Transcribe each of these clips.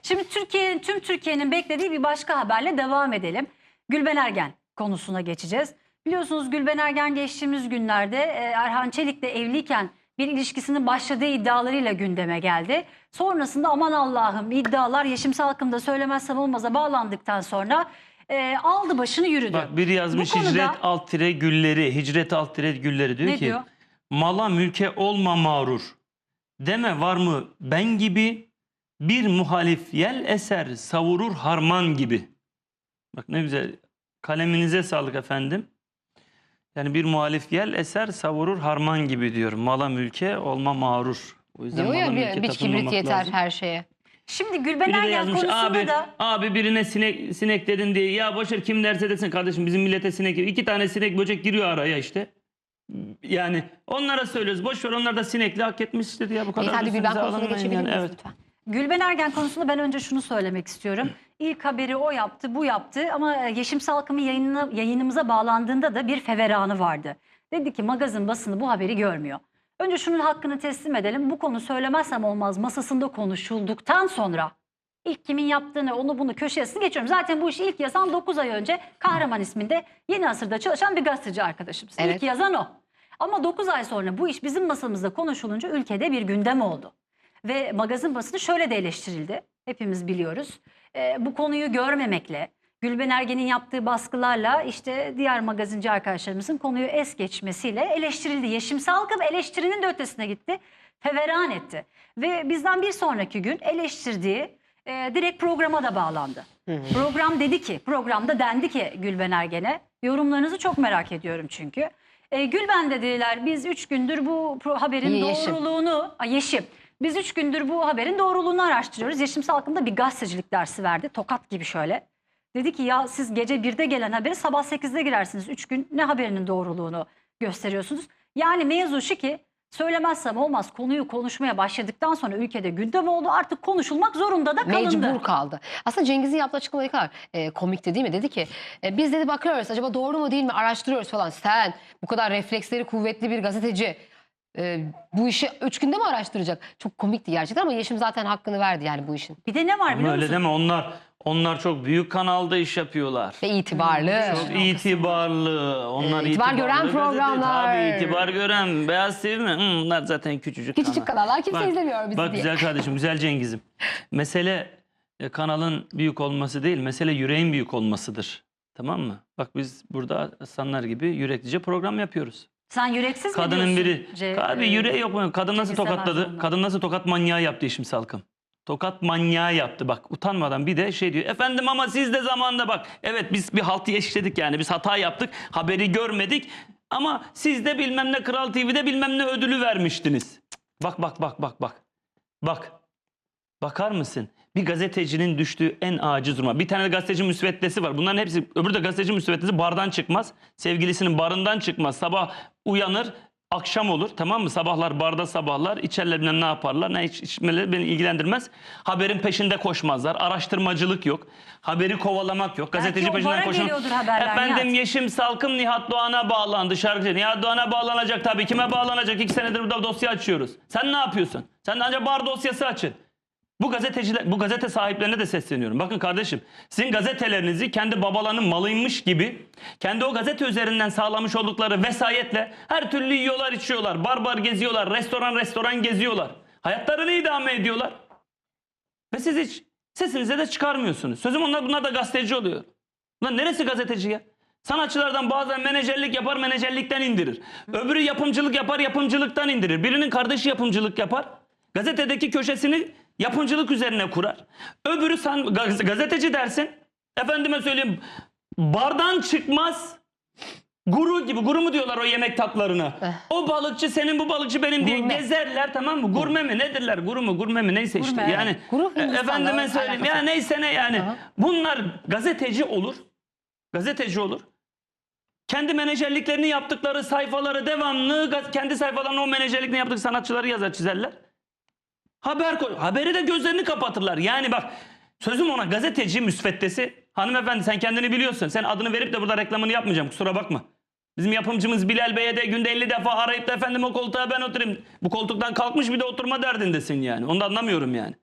Şimdi tüm Türkiye'nin beklediği bir başka haberle devam edelim. Gülben Ergen konusuna geçeceğiz. Biliyorsunuz Gülben Ergen geçtiğimiz günlerde Erhan Çelik'le evliyken bir ilişkisinin başladığı iddialarıyla gündeme geldi. Sonrasında aman Allah'ım iddialar Yeşim Salkım'da söylemezsem olmaza bağlandıktan sonra aldı başını yürüdü. Bak biri yazmış konuda, hicret alt tire gülleri, hicret alt tire gülleri diyor ne ki diyor? Mala mülke olma mağrur. Deme var mı ben gibi bir muhalif yel eser savurur harman gibi. Bak ne güzel. Kaleminize sağlık efendim. Yani bir muhalif yel eser savurur harman gibi diyorum. Mala mülke olma mağrur. O yüzden Diyor ya mala mülke bir kibrit tapınmamak yeter lazım. her şeye. Şimdi Gülben Biri de Ergen yazmış konusunda abi birine sinek dedin diye. Ya boşver kim derse desin kardeşim bizim millete sinek. 2 tane sinek böcek giriyor araya işte. Yani onlara söylüyoruz. Boşver onlar da sinekli hak etmiştir ya bu kadar. Hadi Gülben üstünüze konusuna alınmayın geçebilir yani, miyiz evet. lütfen? Gülben Ergen konusunda ben önce şunu söylemek istiyorum. İlk haberi o yaptı, bu yaptı ama Yeşim Salkım'ın yayınımıza bağlandığında da bir feveranı vardı. Dedi ki magazin basını bu haberi görmüyor. Önce şunun hakkını teslim edelim. Bu konu söylemezsem olmaz masasında konuşulduktan sonra ilk kimin yaptığını onu bunu köşesini geçiyorum. Zaten bu işi ilk yazan 9 ay önce Kahraman isminde Yeni Asır'da çalışan bir gazeteci arkadaşımız. Evet. İlk yazan o. Ama 9 ay sonra bu iş bizim masamızda konuşulunca ülkede bir gündem oldu. Ve magazin basını şöyle de eleştirildi. Hepimiz biliyoruz. Bu konuyu görmemekle, Gülben Ergen'in yaptığı baskılarla işte diğer magazinci arkadaşlarımızın konuyu es geçmesiyle eleştirildi. Yeşim Salkım eleştirinin de ötesine gitti. Feveran etti. Ve bizden bir sonraki gün eleştirdiği direkt programa da bağlandı. Program dedi ki, programda dendi ki Gülben Ergen'e, yorumlarınızı çok merak ediyorum çünkü. Gülben dediler biz 3 gündür bu haberin Yeşim. doğruluğunu, Yeşim. Biz 3 gündür bu haberin doğruluğunu araştırıyoruz. Yeşim Salkım da bir gazetecilik dersi verdi. Tokat gibi şöyle. Dedi ki ya siz gece 1'de gelen haberi sabah 8'de girersiniz. 3 gün ne haberinin doğruluğunu gösteriyorsunuz. Yani mevzu şu ki söylemezsem olmaz konuyu konuşmaya başladıktan sonra ülkede gündem oldu. Artık konuşulmak zorunda da kalındı. Mecbur kaldı. Aslında Cengiz'in yaptığı açıklama ne kadar komikti değil mi? Dedi ki biz dedi bakıyoruz acaba doğru mu değil mi araştırıyoruz falan. Sen bu kadar refleksleri kuvvetli bir gazeteci bu işi 3 günde mi araştıracak? Çok komikti gerçekten ama Yeşim zaten hakkını verdi yani bu işin. Bir de ne var Ama biliyor öyle musun? deme onlar çok büyük kanalda iş yapıyorlar. Ve itibarlı. Çok itibarlı. Onlar İtibar gören gazete. programlar. Tabii itibar gören. Beyaz TV mi? Bunlar zaten küçücük Küçücük kanallar kimse Bak, izlemiyor bizi Bak diye. güzel kardeşim, güzel Cengiz'im. Mesele kanalın büyük olması değil, mesele yüreğin büyük olmasıdır. Tamam mı? Bak biz burada aslanlar gibi yüreklice program yapıyoruz. Sen yüreksiz mi Kadının diyorsun? biri, abi yüreği yok mu? Kadın nasıl Cengiz tokatladı? Semerzoğlu. Kadın nasıl tokat manyağı yaptı Yeşim Salkım? Tokat manyağı yaptı bak utanmadan bir de şey diyor. Efendim ama siz de zamanında bak. Evet biz bir halt işledik yani biz hata yaptık. Haberi görmedik. Ama siz de bilmem ne Kral TV'de bilmem ne ödülü vermiştiniz. Bak. Bak. Bakar mısın? Bir gazetecinin düştüğü en aciz duruma. Bir tane de gazeteci müsveddesi var. Bunların hepsi öbürü de gazeteci müsveddesi bardan çıkmaz. Sevgilisinin barından çıkmaz. Sabah uyanır. Akşam olur tamam mı? Sabahlar barda sabahlar içerler bilmem ne yaparlar. Ne içmeleri beni ilgilendirmez. Haberin peşinde koşmazlar. Araştırmacılık yok. Haberi kovalamak yok. Gazeteci o peşinden bara koşan. geliyordur haberler, Efendim Nihat. Yeşim Salkım Nihat Doğan'a bağlandı şarkıcı. Nihat Doğan'a bağlanacak tabii. Kime bağlanacak? 2 senedir burada dosya açıyoruz. Sen ne yapıyorsun? Sen de ancak bar dosyası açın. Bu gazeteciler, bu gazete sahiplerine de sesleniyorum. Bakın kardeşim, sizin gazetelerinizi kendi babalarının malıymış gibi, kendi o gazete üzerinden sağlamış oldukları vesayetle her türlü yiyorlar, içiyorlar, bar geziyorlar, restoran geziyorlar. Hayatlarını idame ediyorlar. Ve siz hiç sesinize de çıkarmıyorsunuz. Sözüm bunlar da gazeteci oluyor. Bunlar neresi gazeteci ya? Sanatçılardan bazen menajerlik yapar, menajerlikten indirir. Öbürü yapımcılık yapar, yapımcılıktan indirir. Birinin kardeşi yapımcılık yapar. Gazetedeki köşesini yapımcılık üzerine kurar. Öbürü sen gazeteci dersin. Efendime söyleyeyim bardan çıkmaz guru gibi. Guru mu diyorlar o yemek tatlarına? O balıkçı senin bu balıkçı benim diye Gurme. gezerler tamam mı? Gurme mi nedirler? Guru mu gurme mi neyse işte. Gurme. Yani Guru Hindistan'la efendime söyleyeyim ya alakası. neyse ne yani. Aha. Bunlar gazeteci olur. Gazeteci olur. Kendi menajerliklerini yaptıkları sayfaları devamlı kendi sayfalarına o menajerliklerini yaptık sanatçıları yazar çizerler. Haberi de gözlerini kapatırlar. Yani bak sözüm ona gazeteci müsveddesi. Hanımefendi sen kendini biliyorsun. Sen adını verip de burada reklamını yapmayacağım kusura bakma. Bizim yapımcımız Bilal Bey'e de günde 50 defa arayıp da efendim o koltuğa ben oturayım. Bu koltuktan kalkmış bir de oturma derdindesin yani. Onu da anlamıyorum yani.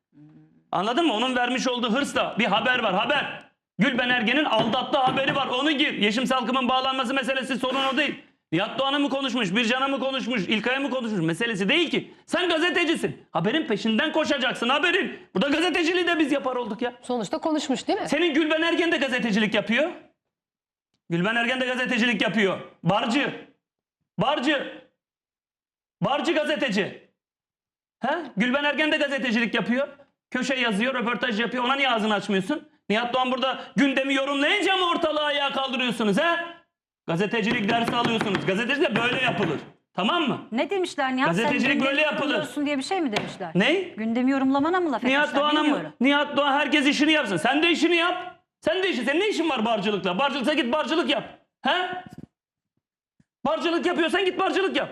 Anladın mı? Onun vermiş olduğu hırsla bir haber var. Haber. Gülben Ergen'in aldattığı haberi var. Onu gir. Yeşim Salkım'ın bağlanması meselesi sorun o değil. Nihat Doğan'a mı konuşmuş, Bircan'a mı konuşmuş, İlkay'a mı konuşmuş meselesi değil ki. Sen gazetecisin. Haberin peşinden koşacaksın, haberin. Burada gazeteciliği de biz yapar olduk ya. Sonuçta konuşmuş değil mi? Senin Gülben Ergen de gazetecilik yapıyor. Gülben Ergen de gazetecilik yapıyor. Barcı. Barcı. Barcı gazeteci. He? Gülben Ergen de gazetecilik yapıyor. Köşe yazıyor, röportaj yapıyor. Ona niye ağzını açmıyorsun? Nihat Doğan burada gündemi yorumlayınca mı ortalığı ayağa kaldırıyorsunuz he? Gazetecilik dersi alıyorsunuz. Gazetecilik de böyle yapılır. Tamam mı? Ne demişler Nihat? Gazetecilik Sen gündemi böyle yapılır. yorumluyorsun diye bir şey mi demişler? Ne? Gündemi yorumlamana mı laf Nihat etmişler? Doğan'a mı? Bilmiyorum. Nihat Doğan herkes işini yapsın. Sen de işini yap. Sen de işin. Senin ne işin var barcılıkla? Barcılıksa git barcılık yap. He? Barcılık yapıyorsan git barcılık yap.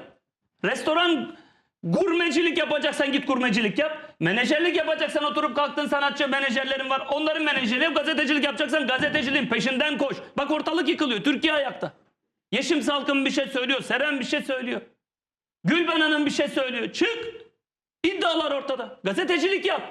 Restoran gurmecilik yapacaksan git gurmecilik yap. Menajerlik yapacaksan oturup kalktın sanatçı menajerlerin var. Onların menajeri yap. Gazetecilik yapacaksan gazeteciliğin peşinden koş. Bak ortalık yıkılıyor. Türkiye ayakta. Yeşim Salkım bir şey söylüyor. Seren bir şey söylüyor. Gülben Hanım bir şey söylüyor. Çık. İddialar ortada. Gazetecilik yap.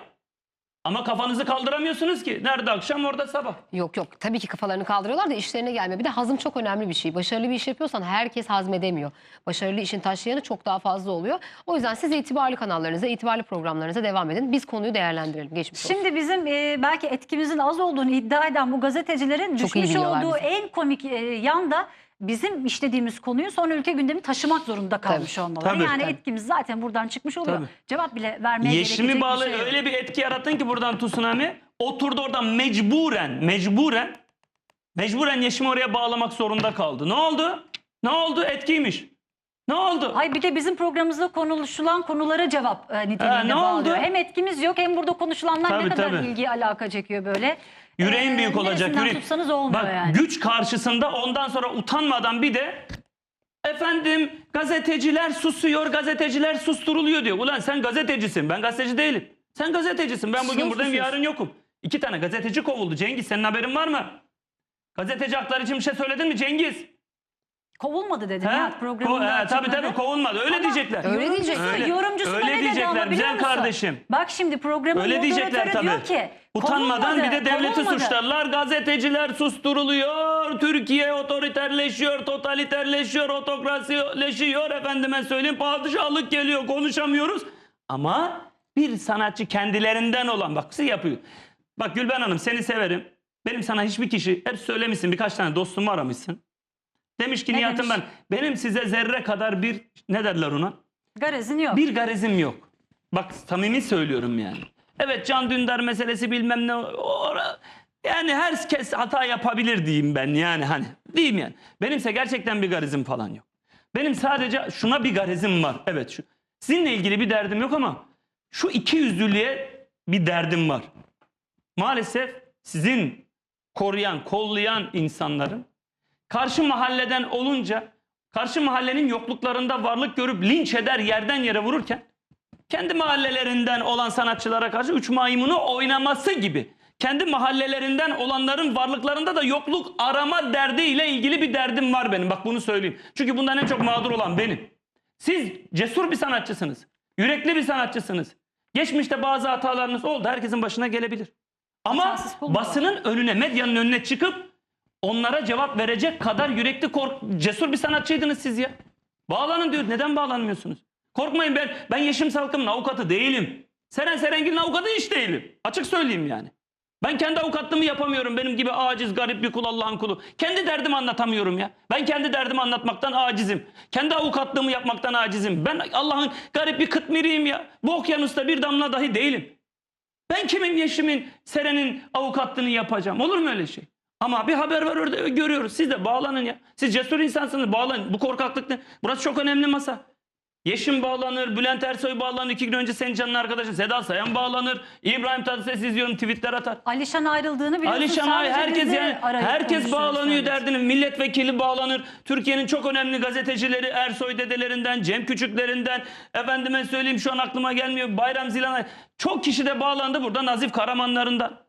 Ama kafanızı kaldıramıyorsunuz ki. Nerede akşam orada sabah. Yok yok, tabii ki kafalarını kaldırıyorlar da işlerine gelmiyor. Bir de hazım çok önemli bir şey. Başarılı bir iş yapıyorsan herkes hazmedemiyor. Başarılı işin taşlayanı çok daha fazla oluyor. O yüzden siz itibarlı kanallarınıza, itibarlı programlarınıza devam edin. Biz konuyu değerlendirelim. Geçmiş olsun. Şimdi bizim belki etkimizin az olduğunu iddia eden bu gazetecilerin Çok iyi düşmüş biliyorlar olduğu bizi. en komik yan da bizim işlediğimiz konuyu sonra ülke gündemi taşımak zorunda kalmış olmaları. Tabii. Yani Tabii. etkimiz zaten buradan çıkmış oluyor. Tabii. Cevap bile vermeye Yeşimi gerekecek bağlı bir şey yok. öyle bir etki yarattın ki buradan tsunami. Oturdu oradan mecburen Yeşim'i oraya bağlamak zorunda kaldı. Ne oldu? Ne oldu? Etkiymiş. Ne oldu? Hayır, bir de bizim programımızda konuşulan konulara cevap niteliğinde ne bağlıyor. oldu? Hem etkimiz yok hem burada konuşulanlar Tabii, ne kadar tabii. ilgi alaka çekiyor böyle. Yüreğin büyük olacak. Neresinden tutsanız olmuyor Bak, yani. güç karşısında ondan sonra utanmadan bir de efendim gazeteciler susuyor, gazeteciler susturuluyor diyor. Ulan sen gazetecisin, ben gazeteci değilim. Sen gazetecisin, ben bugün Sus, buradayım, sus. yarın yokum. 2 tane gazeteci kovuldu. Cengiz, senin haberin var mı? Gazeteci hakları için bir şey söyledin mi Cengiz? Kovulmadı dedi He? Nihat programında. Tabii açıkladı. kovulmadı. Öyle Ama diyecekler. Öyle diyecekler. Yorumcusu da Öyle ne dedi diyecekler, ama biliyor güzel musun? kardeşim. Bak şimdi programın Öyle diyecekler moderatörü diyor tabii. ki Utanmadan bir de devleti kovulmadı. suçlarlar. Gazeteciler susturuluyor. Türkiye otoriterleşiyor, totaliterleşiyor, otokrasileşiyor. Efendime söyleyeyim, padişahlık geliyor, konuşamıyoruz. Ama bir sanatçı kendilerinden olan, bak siz yapıyor. Bak Gülben Hanım, seni severim. Benim sana hiçbir kişi, hep söylemişsin, birkaç tane dostumu aramışsın. Demiş ki Ne Nihat'ım demiş? benim size zerre kadar bir, ne derler ona? Garezin yok. Bir garezim yok. Bak samimi söylüyorum yani. Evet, Can Dündar meselesi bilmem ne. Yani herkes hata yapabilir diyeyim ben yani hani. Diyeyim yani. Benimse gerçekten bir garezim falan yok. Benim sadece şuna bir garezim var. Evet şu. Sizinle ilgili bir derdim yok ama şu ikiyüzlülüğe bir derdim var. Maalesef sizin koruyan, kollayan insanların karşı mahalleden olunca, karşı mahallenin yokluklarında varlık görüp linç eder, yerden yere vururken kendi mahallelerinden olan sanatçılara karşı üç maymunu oynaması gibi kendi mahallelerinden olanların varlıklarında da yokluk arama derdiyle ilgili bir derdim var benim. Bak bunu söyleyeyim. Çünkü bundan en çok mağdur olan benim. Siz cesur bir sanatçısınız. Yürekli bir sanatçısınız. Geçmişte bazı hatalarınız oldu. Herkesin başına gelebilir. Ama Hatasız bulunma. basının önüne, medyanın önüne çıkıp onlara cevap verecek kadar yürekli, cesur bir sanatçıydınız siz ya. Bağlanın diyor. Neden bağlanmıyorsunuz? Korkmayın, ben Yeşim Salkım'ın avukatı değilim. Seren Serengil'in avukatı hiç değilim. Açık söyleyeyim yani. Ben kendi avukatlığımı yapamıyorum. Benim gibi aciz, garip bir kul, Allah'ın kulu. Kendi derdimi anlatamıyorum ya. Ben kendi derdimi anlatmaktan acizim. Kendi avukatlığımı yapmaktan acizim. Ben Allah'ın garip bir kıtmiriyim ya. Bu okyanusta bir damla dahi değilim. Ben kimin, Yeşim'in, Seren'in avukatlığını yapacağım? Olur mu öyle şey? Ama bir haber var orada, görüyoruz. Siz de bağlanın ya. Siz cesur insansınız, bağlanın. Bu korkaklık ne? Burası çok önemli masa. Yeşim bağlanır, Bülent Ersoy bağlanır, 2 gün önce senin canın arkadaşın Seda Sayan bağlanır, İbrahim Tatlıses izliyorum, tweetler atar. Alişan ayrıldığını biliyorsun. Alişan Sadece herkes bizi yani arayıp herkes konuşuyoruz bağlanıyor sadece. derdini. Milletvekili bağlanır. Türkiye'nin çok önemli gazetecileri Ersoy dedelerinden, Cem Küçüklerinden, efendime söyleyeyim şu an aklıma gelmiyor, Bayram Zilanay. Çok kişi de bağlandı burada, Nazif Karamanlarından.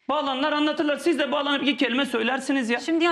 Bağlanırlar, anlatırlar. Siz de bağlanıp 2 kelime söylersiniz ya. Şimdi